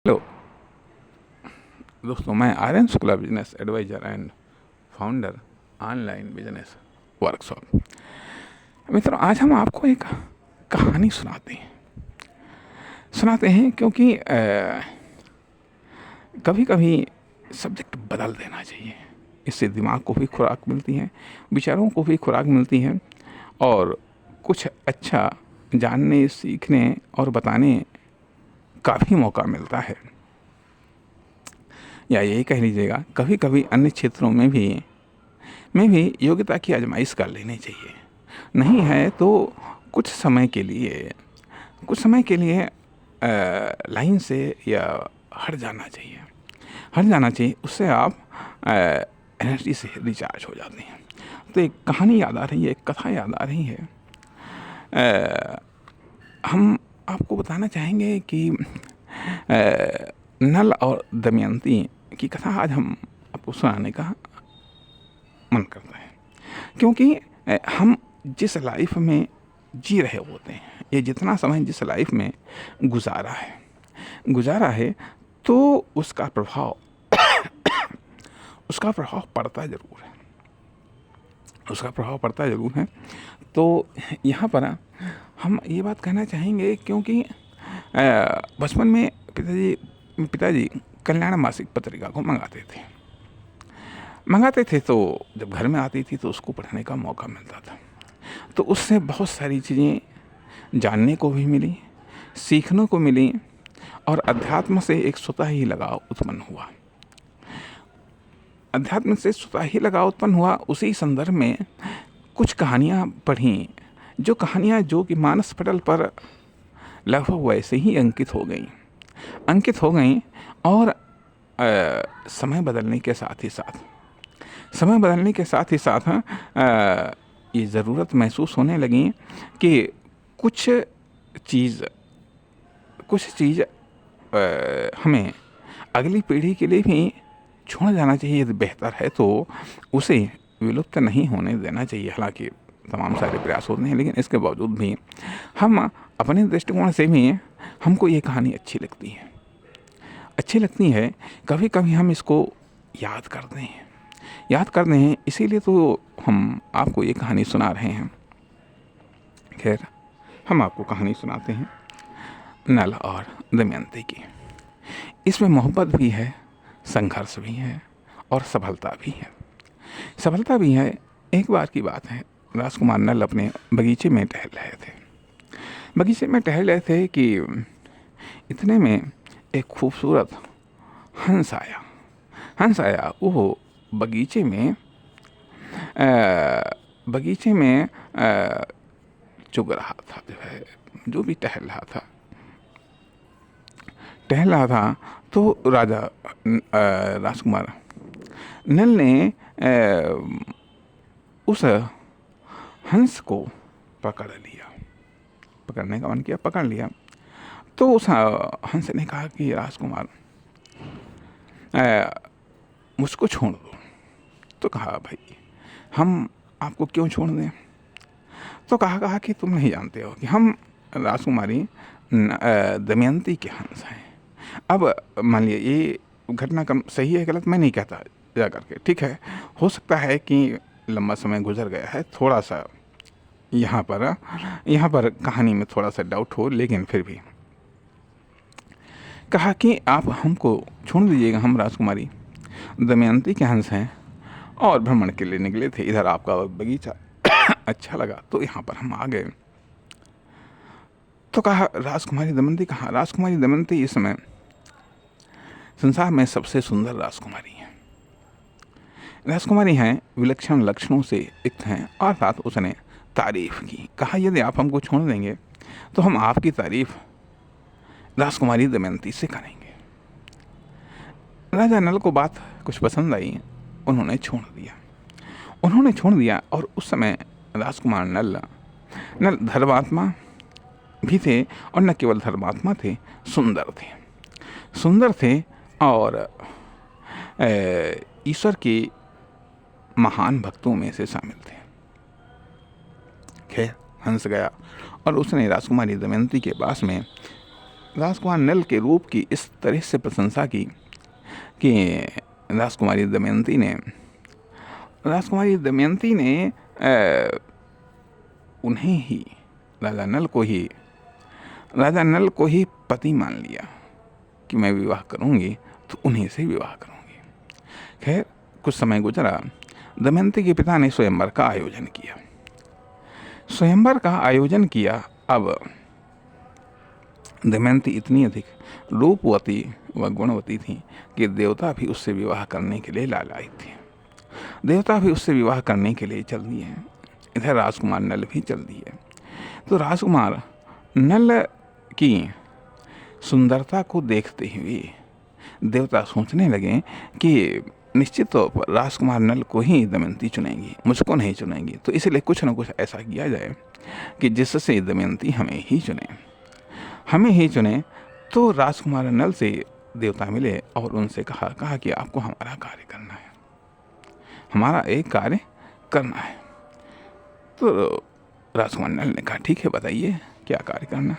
Hello दोस्तों, मैं Aryan Shukla, business advisor and founder online business workshop. मित्रों, आज हम आपको एक कहानी सुनाते हैं क्योंकि कभी कभी सब्जेक्ट बदल देना चाहिए। इससे दिमाग को भी खुराक मिलती है, विचारों को भी खुराक मिलती है और कुछ अच्छा जानने, सीखने और बताने का भी मौका मिलता है। या यही कह लीजिएगा, कभी कभी अन्य क्षेत्रों में भी योग्यता की आजमाइश कर लेनी चाहिए। नहीं है तो कुछ समय के लिए लाइन से या हट जाना चाहिए। उससे आप एनर्जी से रिचार्ज हो जाते हैं। तो एक कहानी याद आ रही है, एक कथा याद आ रही है। अ, हम आपको बताना चाहेंगे कि नल और दमयंती की कथा आज हम आपको सुनाने का मन करता है, क्योंकि हम जिस लाइफ में जी रहे होते हैं, ये जितना समय जिस लाइफ में गुजारा है तो उसका प्रभाव पड़ता ज़रूर है। तो यहाँ पर हम ये बात कहना चाहेंगे, क्योंकि बचपन में पिताजी कल्याण मासिक पत्रिका को मंगाते थे। तो जब घर में आती थी तो उसको पढ़ने का मौका मिलता था। तो उससे बहुत सारी चीज़ें जानने को भी मिली, सीखने को मिली और अध्यात्म से एक स्वतः ही लगाव उत्पन्न हुआ। उसी संदर्भ में कुछ कहानियाँ पढ़ी, जो कि मानस पटल पर लगभग वैसे ही अंकित हो गई और समय बदलने के साथ ये ज़रूरत महसूस होने लगी कि कुछ चीज़ हमें अगली पीढ़ी के लिए भी छोड़ जाना चाहिए। यदि बेहतर है तो उसे विलुप्त नहीं होने देना चाहिए। हालांकि तमाम सारे प्रयास होते हैं, लेकिन इसके बावजूद भी हम अपने दृष्टिकोण से भी हमको ये कहानी अच्छी लगती है। कभी कभी हम इसको याद करते हैं, इसीलिए तो हम आपको ये कहानी सुना रहे हैं। खैर, हम आपको कहानी सुनाते हैं नल और दमयंती की। इसमें मोहब्बत भी है, संघर्ष भी है और सफलता भी है। एक बार की बात है, राजकुमार नल अपने बगीचे में टहल रहे थे कि इतने में एक खूबसूरत हंस आया। वो बगीचे में चुग रहा था, जो भी टहल रहा था। तो राजकुमार नल ने उस हंस को पकड़ने का मन किया, पकड़ लिया। तो उस हंस ने कहा कि राजकुमार, मुझको छोड़ दो। तो कहा, भाई हम आपको क्यों छोड़ दें? तो कहा कि तुम नहीं जानते हो कि हम राजकुमारी दमयंती के हंस हैं। अब मान लिया ये घटना कम सही है गलत मैं नहीं कहता जा करके, ठीक है, हो सकता है कि लंबा समय गुजर गया है, थोड़ा सा यहाँ पर कहानी में थोड़ा सा डाउट हो, लेकिन फिर भी कहा कि आप हमको छोड़ दीजिएगा, हम राजकुमारी दमयंती के हंस हैं और भ्रमण के लिए निकले थे। इधर आपका बगीचा अच्छा लगा तो यहाँ पर हम आ गए। तो कहा राजकुमारी दमयंती इस समय संसार में सबसे सुंदर राजकुमारी हैं, विलक्षण लक्षणों से युक्त हैं। और साथ उसने तारीफ की। कहा, यदि आप हमको छोड़ देंगे तो हम आपकी तारीफ राजकुमारी दमयंती से करेंगे। राजा नल को बात कुछ पसंद आई, उन्होंने छोड़ दिया। और उस समय राजकुमार नल धर्मात्मा भी थे, और न केवल धर्मात्मा थे, सुंदर थे और ईश्वर के महान भक्तों में से शामिल थे। खैर, हंस गया और उसने राजकुमारी दमयंती के पास में राजकुमार नल के रूप की इस तरह से प्रशंसा की कि राजकुमारी दमयंती ने उन्हें ही राजा नल को ही पति मान लिया कि मैं विवाह करूंगी तो उन्हीं से विवाह करूंगी। खैर, कुछ समय गुजरा, दमयंती के पिता ने स्वयंवर का आयोजन किया। अब दमयंती इतनी अधिक रूपवती व गुणवती थी कि देवता भी उससे विवाह करने के लिए लालायित थे। देवता भी उससे विवाह करने के लिए चल दिए हैं। इधर राजकुमार नल भी चल दिए। तो राजकुमार नल की सुंदरता को देखते हुए देवता सोचने लगे कि निश्चित तौर पर राजकुमार नल को ही दमयंती चुनेंगी, मुझको नहीं चुनेंगी। तो इसलिए कुछ न कुछ ऐसा किया जाए कि जिससे दमयंती हमें ही चुने। तो राजकुमार नल से देवता मिले और उनसे कहा कि आपको हमारा कार्य करना है, हमारा एक कार्य करना है। तो राजकुमार नल ने कहा ठीक है, बताइए क्या कार्य करना है।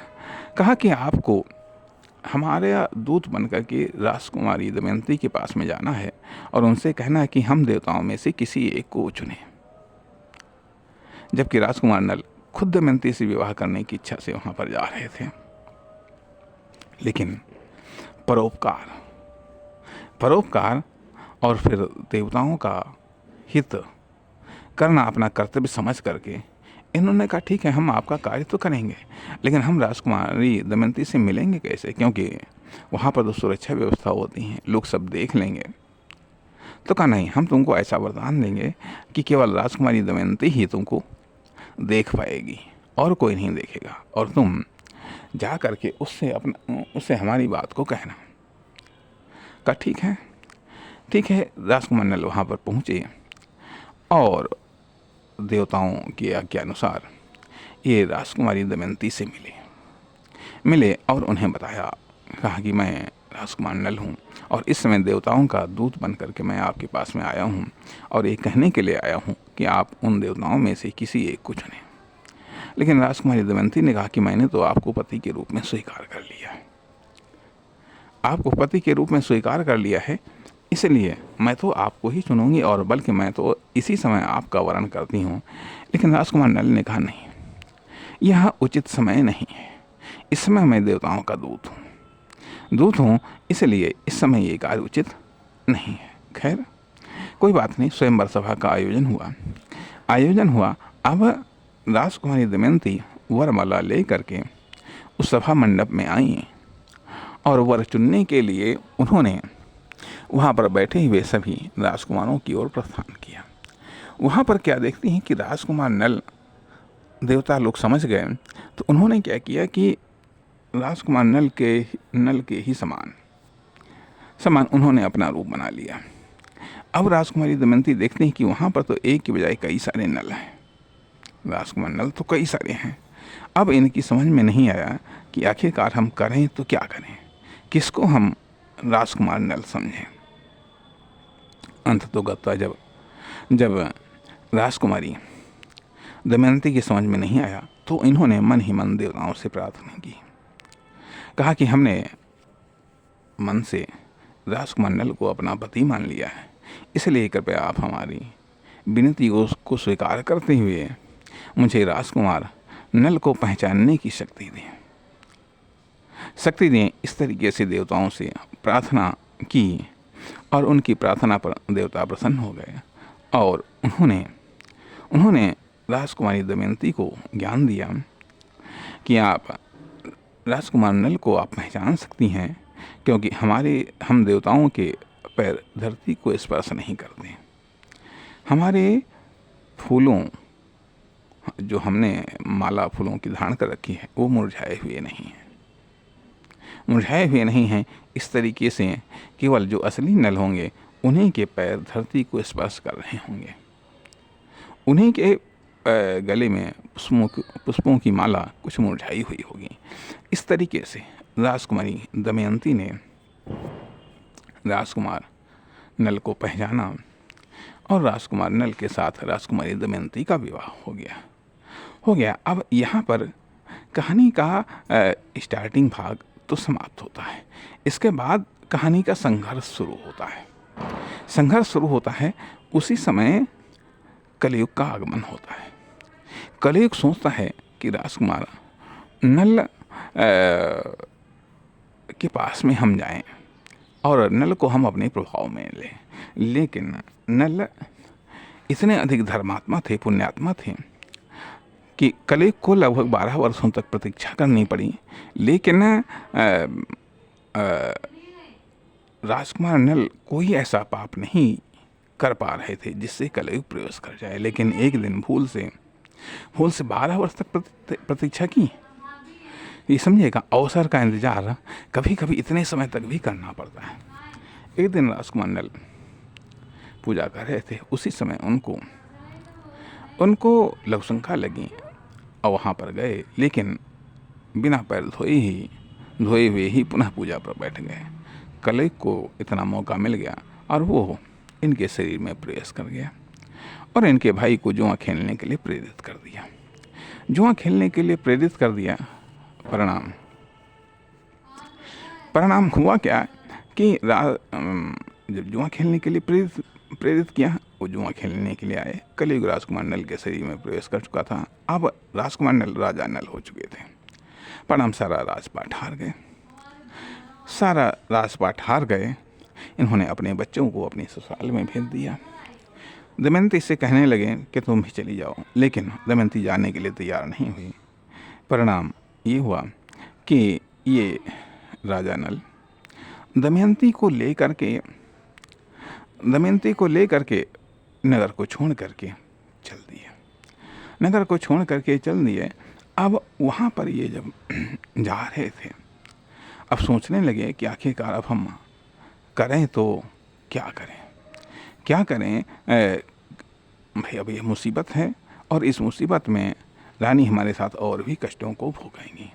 कहा कि आपको हमारे दूत बनकर के राजकुमारी दमयंती के पास में जाना है और उनसे कहना है कि हम देवताओं में से किसी एक को चुने। जबकि राजकुमार नल खुद दमयंती से विवाह करने की इच्छा से वहां पर जा रहे थे, लेकिन परोपकार और फिर देवताओं का हित करना अपना कर्तव्य समझ करके इन्होंने कहा ठीक है, हम आपका कार्य तो करेंगे, लेकिन हम राजकुमारी दमयंती से मिलेंगे कैसे, क्योंकि वहाँ पर तो सुरक्षा व्यवस्था होती है, लोग सब देख लेंगे। तो कहा नहीं, हम तुमको ऐसा वरदान देंगे कि केवल राजकुमारी दमयंती ही तुमको देख पाएगी और कोई नहीं देखेगा, और तुम जा करके उससे हमारी बात को कहना। कहा ठीक है। राजकुमार नल वहाँ पर पहुँचे और देवताओं की आज्ञा अनुसार ये राजकुमारी दमयंती से मिले और उन्हें बताया। कहा कि मैं राजकुमार नल हूँ और इस समय देवताओं का दूत बन करके मैं आपके पास में आया हूँ और ये कहने के लिए आया हूँ कि आप उन देवताओं में से किसी एक को चुनें। लेकिन राजकुमारी दमयंती ने कहा कि मैंने तो आपको पति के रूप में स्वीकार कर लिया है, इसलिए मैं तो आपको ही चुनूंगी, और बल्कि मैं तो इसी समय आपका वरण करती हूँ। लेकिन राजकुमार नल ने कहा नहीं, यह उचित समय नहीं है, इस समय मैं देवताओं का दूत हूँ, इसलिए इस समय ये कार्य उचित नहीं है। खैर, कोई बात नहीं। स्वयंवर सभा का आयोजन हुआ। अब राजकुमारी दमयंती वरमाला ले करके उस सभा मंडप में आई और वर चुनने के लिए उन्होंने वहाँ पर बैठे हुए सभी राजकुमारों की ओर प्रस्थान किया। वहाँ पर क्या देखती हैं कि राजकुमार नल देवता लोग समझ गए, तो उन्होंने क्या किया कि राजकुमार नल के ही समान उन्होंने अपना रूप बना लिया। अब राजकुमारी दमयंती देखते हैं कि वहाँ पर तो एक की बजाय कई सारे नल हैं, राजकुमार नल तो कई सारे हैं। अब इनकी समझ में नहीं आया कि आखिरकार हम करें तो क्या करें, किसको हम राजकुमार नल समझें। अंत तो गत्वा जब राजकुमारी दमयंती की समझ में नहीं आया, तो इन्होंने मन ही मन देवताओं से प्रार्थना की। कहा कि हमने मन से राजकुमार नल को अपना पति मान लिया है, इसलिए कृपया आप हमारी विनती को स्वीकार करते हुए मुझे राजकुमार नल को पहचानने की शक्ति दें। इस तरीके से देवताओं से प्रार्थना की और उनकी प्रार्थना पर देवता प्रसन्न हो गए और उन्होंने राजकुमारी दमयंती को ज्ञान दिया कि आप राजकुमार नल को आप पहचान सकती हैं, क्योंकि हम देवताओं के पैर धरती को स्पर्श नहीं करते। हमारे फूलों, जो हमने माला फूलों की धारण कर रखी है, वो मुरझाए हुए नहीं हैं। इस तरीके से केवल जो असली नल होंगे उन्हीं के पैर धरती को स्पर्श कर रहे होंगे, उन्हीं के गले में पुष्पों की माला कुछ मुरझाई हुई होगी। इस तरीके से राजकुमारी दमयंती ने राजकुमार नल को पहचाना और राजकुमार नल के साथ राजकुमारी दमयंती का विवाह हो गया। अब यहाँ पर कहानी का स्टार्टिंग भाग तो समाप्त होता है। इसके बाद कहानी का संघर्ष शुरू होता है। संघर्ष शुरू होता है, उसी समय कलयुग का आगमन होता है। कलयुग सोचता है कि राजकुमार नल के पास में हम जाएं और नल को हम अपने प्रभाव में लें, लेकिन नल इतने अधिक धर्मात्मा थे, पुण्यात्मा थे कि कलयुग को लगभग 12 वर्षों तक प्रतीक्षा करनी पड़ी, लेकिन राजकुमार नल कोई ऐसा पाप नहीं कर पा रहे थे जिससे कलयुग प्रवेश कर जाए। लेकिन एक दिन भूल से 12 वर्ष तक प्रतीक्षा की। ये समझिएगा, अवसर का इंतजार कभी कभी इतने समय तक भी करना पड़ता है। एक दिन राजकुमार नल पूजा कर रहे थे, उसी समय उनको लघुशंका लगी और वहाँ पर गए, लेकिन बिना पैर धोए हुए ही पुनः पूजा पर बैठ गए। कलयुग को इतना मौका मिल गया और वो इनके शरीर में प्रवेश कर गया और इनके भाई को जुआ खेलने के लिए प्रेरित कर दिया। जुआ खेलने के लिए प्रेरित कर दिया। परिणाम हुआ क्या कि जब जुआ खेलने के लिए प्रेरित किया, वो जुआ खेलने के लिए आए। कलयुग राजकुमार नल के शरीर में प्रवेश कर चुका था। अब राजकुमार नल राजा नल हो चुके थे। परिणाम सारा राजपाट हार गए। इन्होंने अपने बच्चों को अपने ससुराल में भेज दिया। दमयंती से कहने लगे कि तुम भी चली जाओ, लेकिन दमयंती जाने के लिए तैयार नहीं हुई। परिणाम ये हुआ कि ये राजा नल दमयंती को लेकर के नगर को छोड़ करके चल दिए। अब वहाँ पर ये जब जा रहे थे, अब सोचने लगे कि आखिरकार अब हम करें तो क्या करें। भाई अब ये मुसीबत है और इस मुसीबत में रानी हमारे साथ और भी कष्टों को भोगेंगी।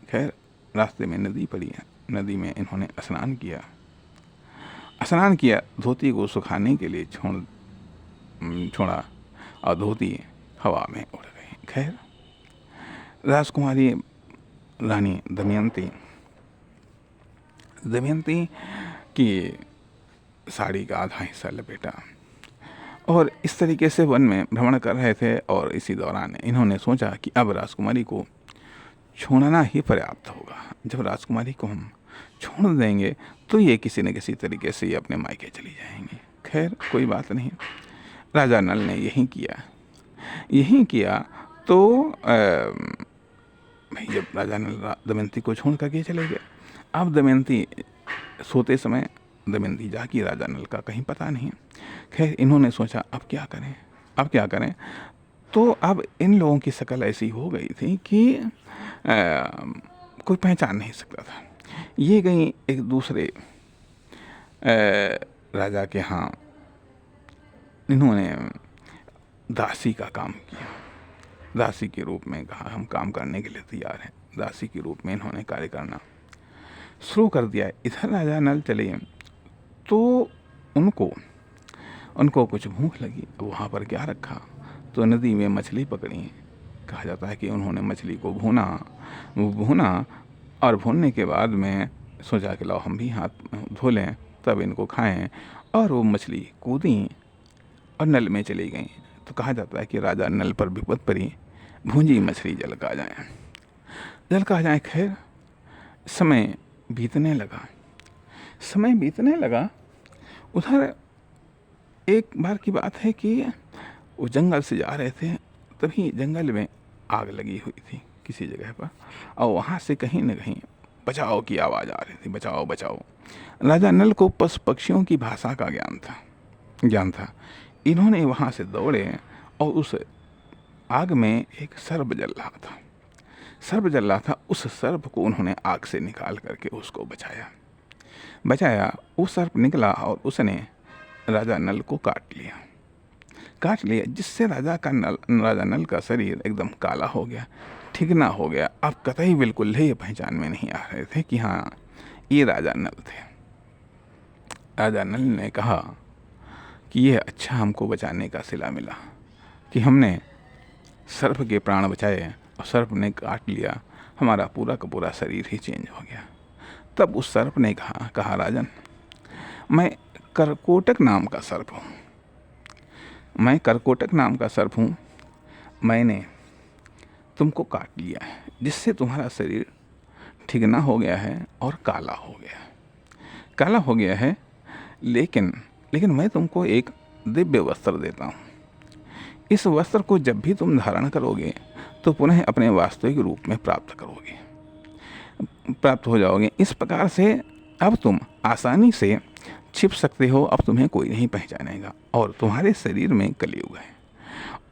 खैर, रास्ते में नदी पड़ी है, नदी में इन्होंने स्नान किया। धोती को सुखाने के लिए छोड़ा और धोती हवा में उड़ गई। खैर, राजकुमारी रानी दमयंती की साड़ी का आधा हिस्सा लपेटा और इस तरीके से वन में भ्रमण कर रहे थे। और इसी दौरान इन्होंने सोचा कि अब राजकुमारी को छोड़ना ही पर्याप्त होगा। जब राजकुमारी को हम छोड़ देंगे तो ये किसी न किसी तरीके से ये अपने मायके चली जाएंगी। खैर, कोई बात नहीं। राजा नल ने यही किया तो जब राजा नल दमयंती को छोड़ करके चले गए, अब दमयंती सोते समय दमयंती जागी, राजा नल का कहीं पता नहीं। खैर, इन्होंने सोचा अब क्या करें। तो अब इन लोगों की शक्ल ऐसी हो गई थी कि कोई पहचान नहीं सकता था। ये गई एक दूसरे राजा के यहाँ, इन्होंने दासी का काम किया। दासी के रूप में कहा हम काम करने के लिए तैयार हैं। दासी के रूप में इन्होंने कार्य करना शुरू कर दिया। इधर राजा नल चले तो उनको कुछ भूख लगी। वहाँ पर क्या रखा तो नदी में मछली पकड़ी। कहा जाता है कि उन्होंने मछली को भूना और भूनने के बाद में सोचा कि लाओ हम भी हाथ धो लें, तब इनको खाएं। और वो मछली कूदी और नल में चली गई। तो कहा जाता है कि राजा नल पर विपद पड़ी, भूंजी मछली जल का जाए। खैर, समय बीतने लगा। उधर एक बार की बात है कि वो जंगल से जा रहे थे, तभी जंगल में आग लगी हुई थी किसी जगह पर, और वहाँ से कहीं न कहीं बचाओ की आवाज़ आ रही थी, बचाओ। राजा नल को पशु पक्षियों की भाषा का ज्ञान था। इन्होंने वहाँ से दौड़े और उस आग में एक सर्प जल रहा था। उस सर्प को उन्होंने आग से निकाल करके उसको बचाया। वो सर्प निकला और उसने राजा नल को काट लिया, जिससे राजा नल का शरीर एकदम काला हो गया, ठिकना हो गया। अब कतई बिल्कुल ही पहचान में नहीं आ रहे थे कि हाँ, ये राजा नल थे। राजा नल ने कहा कि यह अच्छा हमको बचाने का सिला मिला कि हमने सर्प के प्राण बचाए और सर्प ने काट लिया हमारा पूरा का पूरा शरीर ही चेंज हो गया। तब उस सर्प ने कहा राजन, मैं करकोटक नाम का सर्प हूँ, मैं करकोटक नाम का सर्प हूँ, मैंने तुमको काट लिया है, जिससे तुम्हारा शरीर ठिगना हो गया है और काला हो गया है, काला हो गया है। लेकिन मैं तुमको एक दिव्य वस्त्र देता हूँ। इस वस्त्र को जब भी तुम धारण करोगे तो पुनः अपने वास्तविक रूप में प्राप्त हो जाओगे। इस प्रकार से अब तुम आसानी से छिप सकते हो, अब तुम्हें कोई नहीं पहचानेगा और तुम्हारे शरीर में कलयुग है।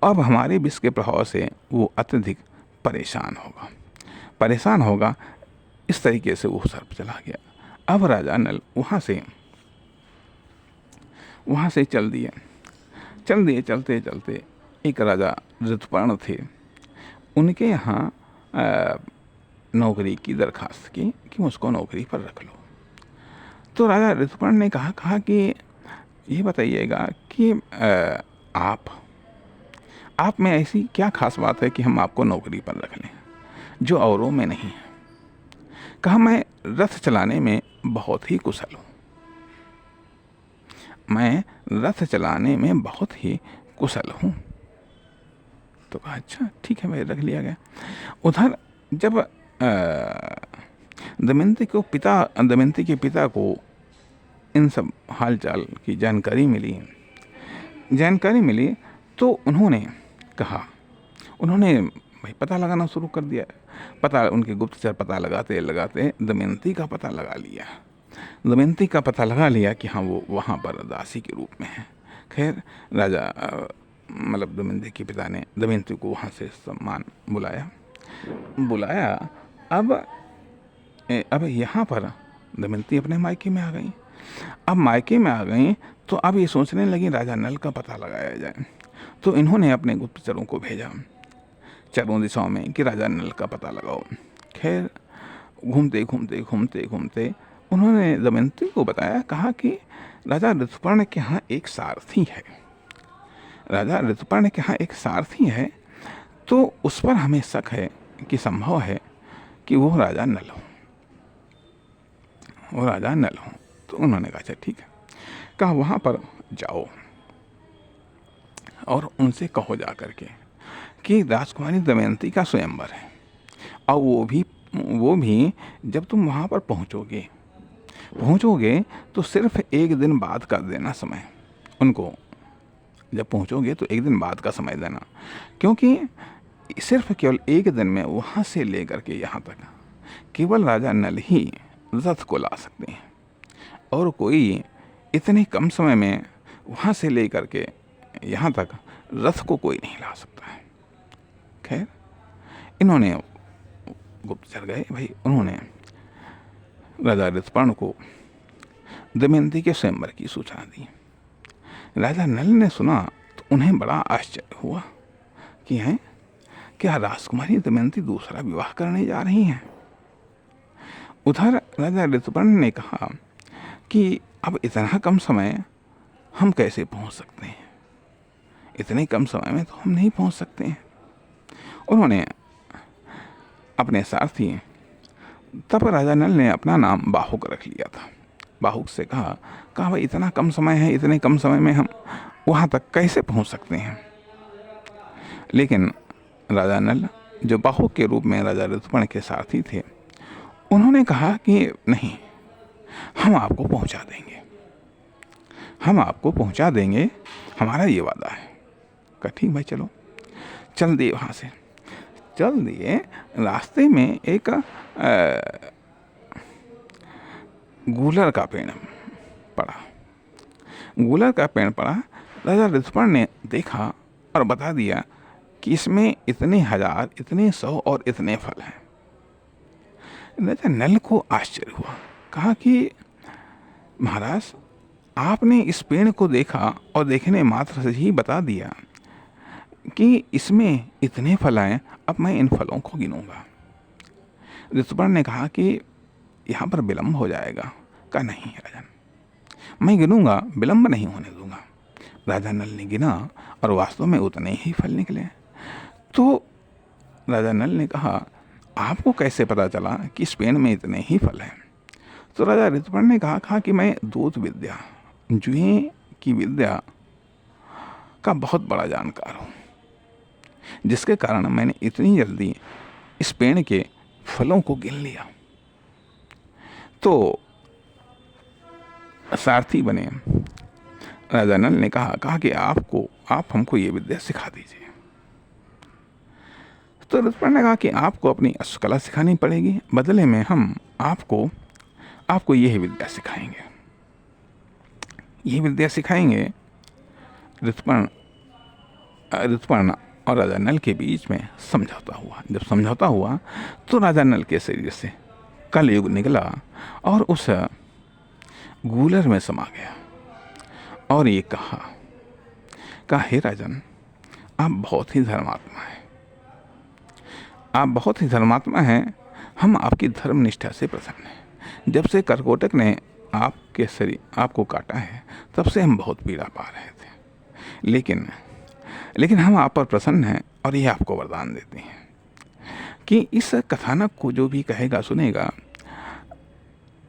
अब हमारे विष के प्रभाव से वो अत्यधिक परेशान होगा। इस तरीके से वो सर्प चला गया। अब राजा नल वहाँ से चल दिए। चलते चलते एक राजा ऋतुपर्ण थे, उनके यहाँ नौकरी की दरखास्त की कि मुझको नौकरी पर रख लो। तो राजा ऋतुपर्ण ने कहा कि ये बताइएगा कि आप में ऐसी क्या खास बात है कि हम आपको नौकरी पर रख लें जो औरों में नहीं है। कहा, मैं रथ चलाने में बहुत ही कुशल हूँ, मैं रथ चलाने में बहुत ही कुशल हूँ। तो कहा अच्छा ठीक है भाई, रख लिया गया। उधर जब दमयंती के पिता को इन सब हालचाल की जानकारी मिली तो उन्होंने भाई पता लगाना शुरू कर दिया। उनके गुप्तचर पता लगाते दमयंती का पता लगा लिया कि हाँ वो वहाँ पर दासी के रूप में है। खैर राजा मतलब दमयंती के पिता ने दमयंती को वहाँ से सम्मान बुलाया। अब यहाँ पर दमयंती अपने मायके में आ गई। अब मायके में आ गई तो अब ये सोचने लगी राजा नल का पता लगाया जाए। तो इन्होंने अपने गुप्तचरों को भेजा चारों दिशाओं में कि राजा नल का पता लगाओ। खैर घूमते उन्होंने दमयंती को बताया, कहा कि राजा ऋतुपर्ण के यहाँ एक सारथी है, तो उस पर हमें शक है कि संभव है कि वो राजा नल हो। तो उन्होंने कहा अच्छा ठीक है। कहा वहाँ पर जाओ और उनसे कहो जा करके कि राजकुमारी दमयंती का स्वयंवर है, और वो भी जब तुम वहाँ पर पहुँचोगे तो सिर्फ एक दिन बाद का देना समय उनको। जब पहुँचोगे तो एक दिन बाद का समय देना, क्योंकि सिर्फ केवल एक दिन में वहाँ से लेकर के यहाँ तक केवल राजा नल ही रथ को ला सकते हैं, और कोई इतने कम समय में वहाँ से लेकर के यहाँ तक रथ को कोई नहीं ला सकता है। खैर इन्होंने गुप्तचर गए भाई, उन्होंने राजा ऋतुपर्ण को दमयंती के स्वयंवर की सूचना दी। राजा नल ने सुना तो उन्हें बड़ा आश्चर्य हुआ कि क्या राजकुमारी दमयंती दूसरा विवाह करने जा रही हैं। उधर राजा ऋतुपर्ण ने कहा कि अब इतना कम समय हम कैसे पहुंच सकते हैं, इतने कम समय में तो हम नहीं पहुंच सकते हैं। उन्होंने अपने सारथी, तब राजा नल ने अपना नाम बाहुक रख लिया था। बाहुक से कहा भाई इतना कम समय है, इतने कम समय में हम वहाँ तक कैसे पहुँच सकते हैं। लेकिन राजा नल जो बाहुक के रूप में राजा ऋतुपर्ण के सारथी थे, उन्होंने कहा कि नहीं, हम आपको पहुँचा देंगे, हमारा ये वादा है। कहा ठीक भाई चलो। चल दिए वहाँ से, रास्ते में एक गूलर का पेड़ पड़ा। राजा ऋतुपर्ण ने देखा और बता दिया कि इसमें इतने हजार, इतने 100 और इतने फल हैं। राजा नल को आश्चर्य हुआ, कहा कि महाराज आपने इस पेड़ को देखा और देखने मात्र से ही बता दिया कि इसमें इतने फल हैं, अब मैं इन फलों को गिनूंगा। ऋतुपर्ण ने कहा कि यहाँ पर विलंब हो जाएगा। कहा नहीं राजन, मैं गिनूंगा, विलंब नहीं होने दूंगा। राजा नल ने गिना और वास्तव में उतने ही फल निकले। तो राजा नल ने कहा आपको कैसे पता चला कि इस पेड़ में इतने ही फल हैं? तो राजा ऋतुपर्ण ने कहा कि मैं दूत विद्या, जुए की विद्या का बहुत बड़ा जानकार हूँ, जिसके कारण मैंने इतनी जल्दी इस पेड़ के फलों को गिन लिया। तो सारथी बने राजा नल ने कहा कि आप हमको ये विद्या सिखा दीजिए। तो ऋतुपर्ण ने कहा कि आपको अपनी अश्वकला सिखानी पड़ेगी, बदले में हम आपको यही विद्या सिखाएंगे। यही विद्या सिखाएंगे। ऋतुपर्ण और राजा नल के बीच में समझौता हुआ। जब समझौता हुआ तो राजा नल के शरीर से कलयुग निकला और उस गूलर में समा गया और ये कहा हे राजन, आप बहुत ही धर्मात्मा हैं, आप बहुत ही धर्मात्मा हैं। हम आपकी धर्मनिष्ठा से प्रसन्न हैं। जब से करकोटक ने आपको काटा है, तब से हम बहुत पीड़ा पा रहे थे, लेकिन हम आप पर प्रसन्न हैं और ये आपको वरदान देते हैं कि इस कथानक को जो भी कहेगा सुनेगा,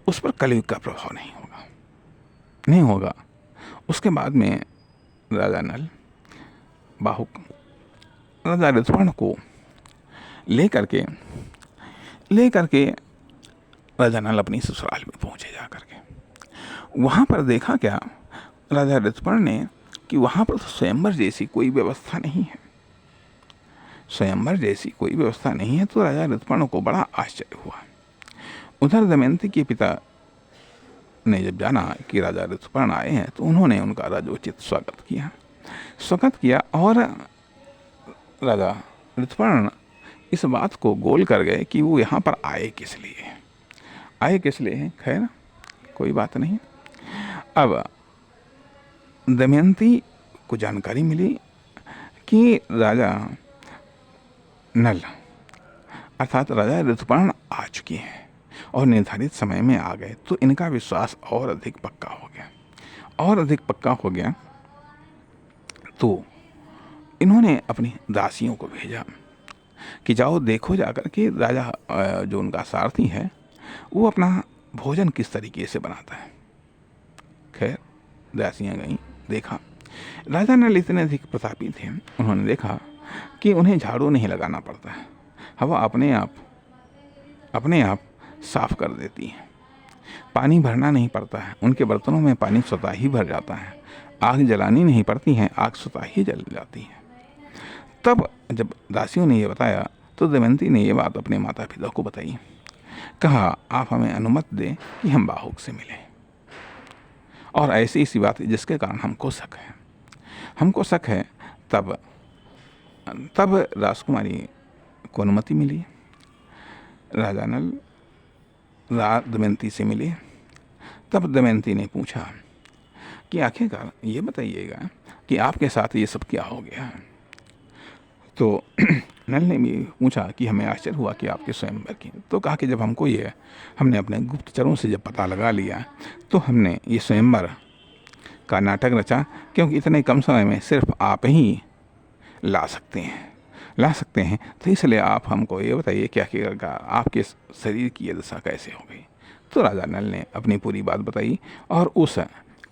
उस पर कलयुग का प्रभाव नहीं होगा। उसके बाद में राजा नल बाहुक राजा ऋतुपर्ण को लेकर के राजा नल अपनी ससुराल में पहुंचे। जा करके वहाँ पर देखा क्या राजा ऋतुपर्ण ने कि वहाँ पर तो स्वयंवर जैसी कोई व्यवस्था नहीं है। स्वयंवर जैसी कोई व्यवस्था नहीं है। तो राजा ऋतुपर्ण को बड़ा आश्चर्य हुआ। उधर दमयंती के पिता ने जब जाना कि राजा ऋतुपर्ण आए हैं, तो उन्होंने उनका राजोचित स्वागत किया और राजा ऋतुपर्ण इस बात को गोल कर गए कि वो यहाँ पर आए किस लिए। खैर कोई बात नहीं। अब दमयंती को जानकारी मिली कि राजा नल अर्थात राजा ऋतुपर्ण आ चुके हैं और निर्धारित समय में आ गए। तो इनका विश्वास और अधिक पक्का हो गया। तो इन्होंने अपनी दासियों को भेजा कि जाओ देखो जाकर कि राजा जो उनका सारथी है वो अपना भोजन किस तरीके से बनाता है। खैर दासियां गईं, देखा राजा नल इतने अधिक प्रतापी थे। उन्होंने देखा कि उन्हें झाड़ू नहीं लगाना पड़ता है, हवा अपने आप साफ कर देती है। पानी भरना नहीं पड़ता है, उनके बर्तनों में पानी स्वतः ही भर जाता है। आग जलानी नहीं पड़ती है, आग स्वतः ही जल जाती है। तब जब दासियों ने ये बताया तो दमयंती ने ये बात अपने माता पिता को बताई। कहा आप हमें अनुमति दें कि हम बाहुक से मिलें, और ऐसी बात जिसके कारण हमको शक है। तब राजकुमारी को अनुमति मिली। राजा नल दमयंती से मिले। तब दमयंती ने पूछा कि आखिरकार ये बताइएगा कि आपके साथ ये सब क्या हो गया। तो नल ने भी पूछा कि हमें आश्चर्य हुआ कि आपके स्वयंवर की। तो कहा कि जब हमने अपने गुप्तचरों से जब पता लगा लिया तो हमने ये स्वयंवर का नाटक रचा, क्योंकि इतने कम समय में सिर्फ आप ही ला सकते हैं। तो इसलिए आप हमको ये बताइए क्या आपके शरीर की ये दशा कैसे हो गई। तो राजा नल ने अपनी पूरी बात बताई और उस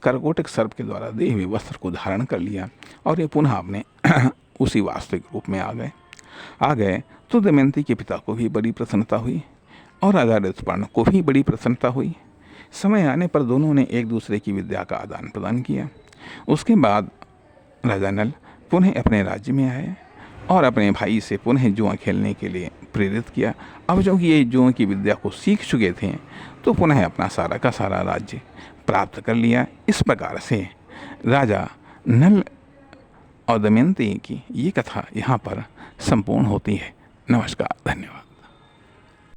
करकोटक सर्प के द्वारा दिए हुए वस्त्र को धारण कर लिया और ये पुनः अपने उसी वास्तविक रूप में आ गए। तो दमयंती के पिता को भी बड़ी प्रसन्नता हुई और राजा ऋतुपर्ण को भी बड़ी प्रसन्नता हुई। समय आने पर दोनों ने एक दूसरे की विद्या का आदान प्रदान किया। उसके बाद राजा नल पुनः अपने राज्य में आए और अपने भाई से पुनः जुआ खेलने के लिए प्रेरित किया। अब जो कि ये जुआ की विद्या को सीख चुके थे तो पुनः अपना सारा का सारा राज्य प्राप्त कर लिया। इस प्रकार से राजा नल और दमयंती की ये कथा यहाँ पर संपूर्ण होती है। नमस्कार, धन्यवाद।